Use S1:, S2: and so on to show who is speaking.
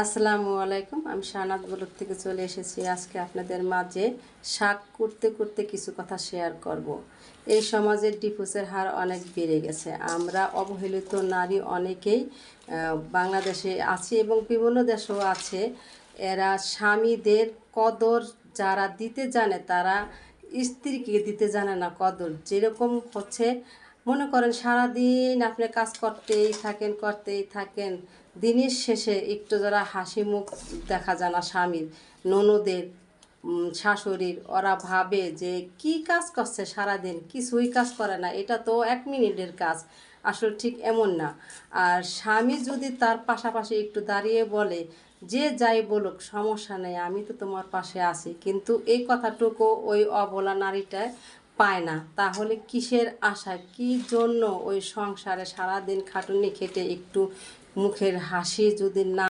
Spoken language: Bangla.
S1: আসসালামু আলাইকুম। আমি শাহনাজ ব্লগ থেকে চলে এসেছি আজকে আপনাদের মাঝে শাক করতে করতে কিছু কথা শেয়ার করব। এই সমাজে ডিভোর্সের হার অনেক বেড়ে গেছে। আমরা অবহেলিত নারী অনেকেই বাংলাদেশে আছি এবং বিভিন্ন দেশেও আছে। এরা স্বামীদের কদর যারা দিতে জানে তারা স্ত্রীকে দিতে জানে না কদর। যেরকম হচ্ছে মনে করেন সারাদিন আপনি কাজ করতেই থাকেন, দিনের শেষে একটু যারা হাসি মুখ দেখা যায় না স্বামীর, ননদের, শাশুড়ির, ওরা ভাবে যে কি কাজ করছে সারাদিন, কিছুই কাজ করে না, এটা তো 1 মিনিটের কাজ। আসলে ঠিক এমন না। আর স্বামী যদি তার পাশাপাশি একটু দাঁড়িয়ে বলে যে যাই বলুক সমস্যা নেই, আমি তো তোমার পাশে আছি, কিন্তু এই কথাটুকু ওই অবলা নারীটা পায় না, তাহলে কিসের আশায়, কি জন্য ওই সংসারে সারাদিন খাটুনি খেটে একটু মুখের হাসি যদি না